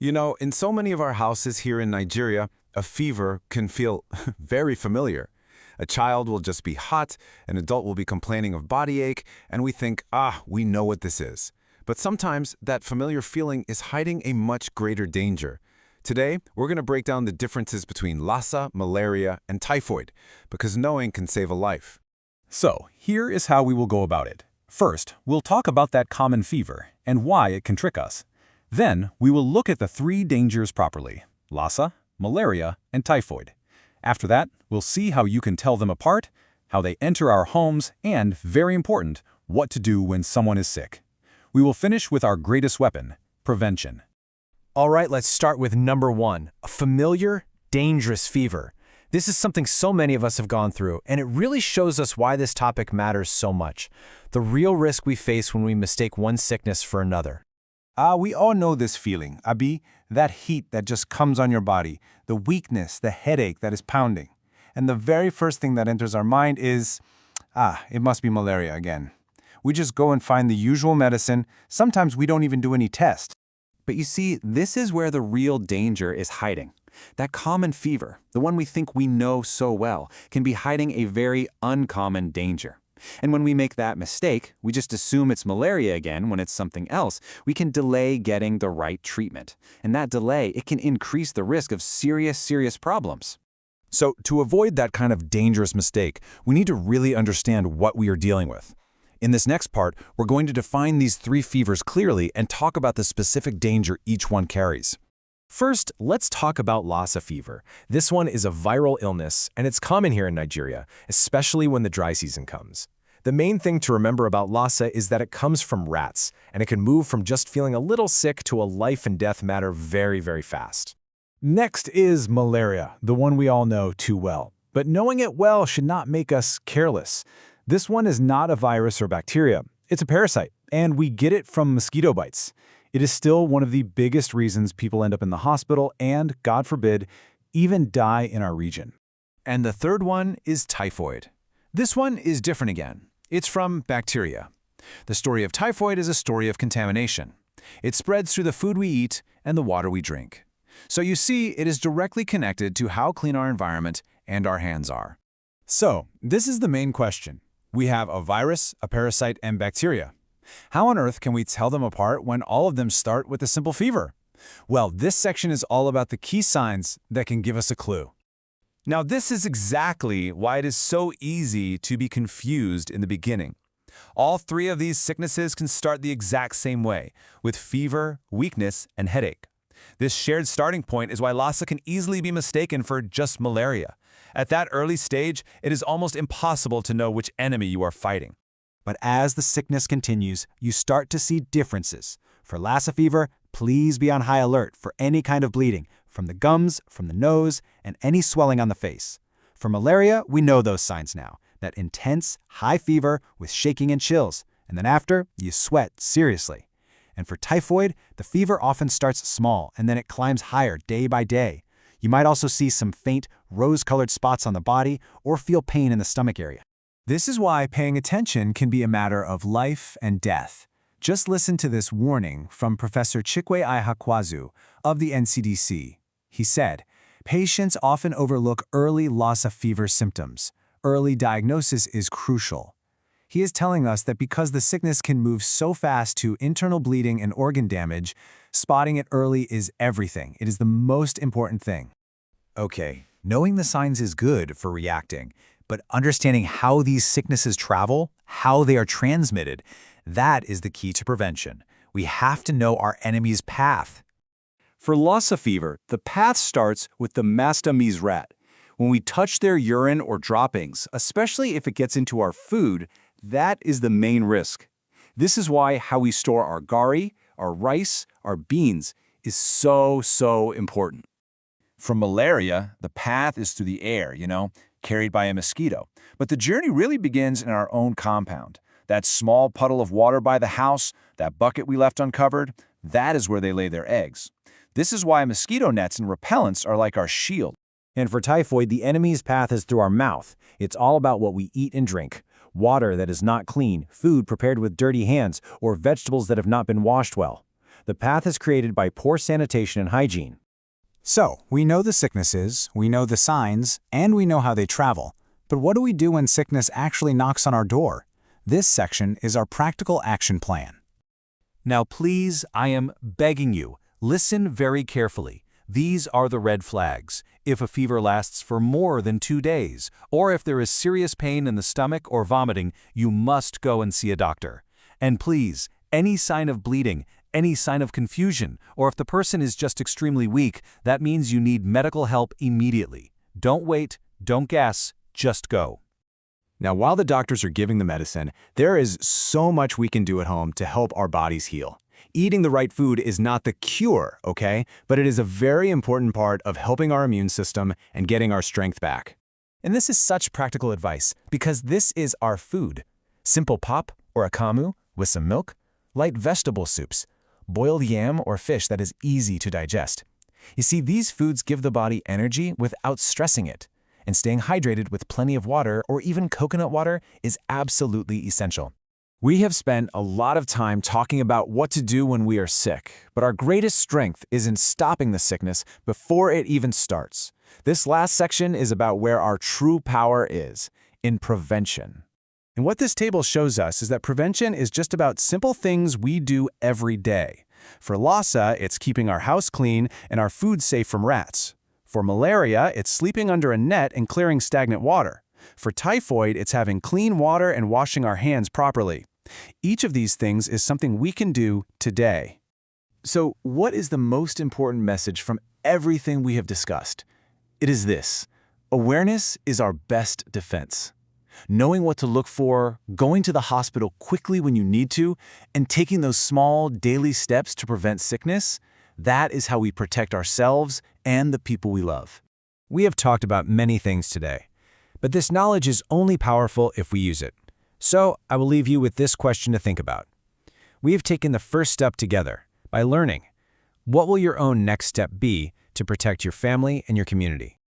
In so many of our houses here in Nigeria, a fever can feel very familiar. A child will just be hot, an adult will be complaining of body ache, and we think, we know what this is. But sometimes that familiar feeling is hiding a much greater danger. Today, we're going to break down the differences between Lassa, malaria, and typhoid, because knowing can save a life. So, here is how we will go about it. First, we'll talk about that common fever and why it can trick us. Then, we will look at the three dangers properly: Lassa, malaria, and typhoid. After that, we'll see how you can tell them apart, how they enter our homes, and, very important, what to do when someone is sick. We will finish with our greatest weapon, prevention. All right, let's start with number one, a familiar, dangerous fever. This is something so many of us have gone through, and it really shows us why this topic matters so much. The real risk we face when we mistake one sickness for another. We all know this feeling, Abi, that heat that just comes on your body, the weakness, the headache that is pounding. And the very first thing that enters our mind is, it must be malaria again. We just go and find the usual medicine. Sometimes we don't even do any tests. But you see, this is where the real danger is hiding. That common fever, the one we think we know so well, can be hiding a very uncommon danger. And when we make that mistake, we just assume it's malaria again when it's something else. We can delay getting the right treatment. And that delay, it can increase the risk of serious problems. So, to avoid that kind of dangerous mistake, we need to really understand what we are dealing with. In this next part, we're going to define these three fevers clearly and talk about the specific danger each one carries. First, let's talk about Lassa fever. This one is a viral illness, and it's common here in Nigeria, especially when the dry season comes. The main thing to remember about Lassa is that it comes from rats, and it can move from just feeling a little sick to a life and death matter very fast. Next is malaria, the one we all know too well. But knowing it well should not make us careless. This one is not a virus or bacteria. It's a parasite, and we get it from mosquito bites. It is still one of the biggest reasons people end up in the hospital and, God forbid, even die in our region. And the third one is typhoid. This one is different again. It's from bacteria. The story of typhoid is a story of contamination. It spreads through the food we eat and the water we drink. So you see, it is directly connected to how clean our environment and our hands are. So, this is the main question. We have a virus, a parasite, and bacteria. How on earth can we tell them apart when all of them start with a simple fever? Well, this section is all about the key signs that can give us a clue. Now, this is exactly why it is so easy to be confused in the beginning. All three of these sicknesses can start the exact same way, with fever, weakness, and headache. This shared starting point is why Lassa can easily be mistaken for just malaria. At that early stage, it is almost impossible to know which enemy you are fighting. But as the sickness continues, you start to see differences. For Lassa fever, please be on high alert for any kind of bleeding, from the gums, from the nose, and any swelling on the face. For malaria, we know those signs now, that intense, high fever with shaking and chills, and then after, you sweat seriously. And for typhoid, the fever often starts small, and then it climbs higher day by day. You might also see some faint, rose-colored spots on the body or feel pain in the stomach area. This is why paying attention can be a matter of life and death. Just listen to this warning from Professor Chikwe Ihakwazu of the NCDC. He said, "Patients often overlook early Lassa fever symptoms. Early diagnosis is crucial." He is telling us that because the sickness can move so fast to internal bleeding and organ damage, spotting it early is everything. It is the most important thing. Okay, knowing the signs is good for reacting, but understanding how these sicknesses travel, how they are transmitted, that is the key to prevention. We have to know our enemy's path. For Lassa fever, the path starts with the mastomys rat. When we touch their urine or droppings, especially if it gets into our food, that is the main risk. This is why how we store our gari, our rice, our beans is so important. For malaria, the path is through the air, carried by a mosquito. But the journey really begins in our own compound. That small puddle of water by the house, that bucket we left uncovered, that is where they lay their eggs. This is why mosquito nets and repellents are like our shield. And for typhoid, the enemy's path is through our mouth. It's all about what we eat and drink. Water that is not clean, food prepared with dirty hands, or vegetables that have not been washed well. The path is created by poor sanitation and hygiene. So, we know the sicknesses, we know the signs, and we know how they travel. But what do we do when sickness actually knocks on our door? This section is our practical action plan. Now please, I am begging you, listen very carefully. These are the red flags. If a fever lasts for more than 2 days, or if there is serious pain in the stomach or vomiting, you must go and see a doctor. And please, any sign of bleeding, any sign of confusion, or if the person is just extremely weak, that means you need medical help immediately. Don't wait, don't guess, just go. Now, while the doctors are giving the medicine, there is so much we can do at home to help our bodies heal. Eating the right food is not the cure, okay? But it is a very important part of helping our immune system and getting our strength back. And this is such practical advice because this is our food. Simple pop or akamu with some milk, light vegetable soups, boiled yam or fish that is easy to digest. You see, these foods give the body energy without stressing it. And staying hydrated with plenty of water or even coconut water is absolutely essential. We have spent a lot of time talking about what to do when we are sick, but our greatest strength is in stopping the sickness before it even starts. This last section is about where our true power is, in prevention. And what this table shows us is that prevention is just about simple things we do every day. For Lassa, it's keeping our house clean and our food safe from rats. For malaria, it's sleeping under a net and clearing stagnant water. For typhoid, it's having clean water and washing our hands properly. Each of these things is something we can do today. So, what is the most important message from everything we have discussed? It is this: awareness is our best defense. Knowing what to look for, going to the hospital quickly when you need to, and taking those small daily steps to prevent sickness, that is how we protect ourselves and the people we love. We have talked about many things today, but this knowledge is only powerful if we use it. So, I will leave you with this question to think about. We have taken the first step together by learning. What will your own next step be to protect your family and your community?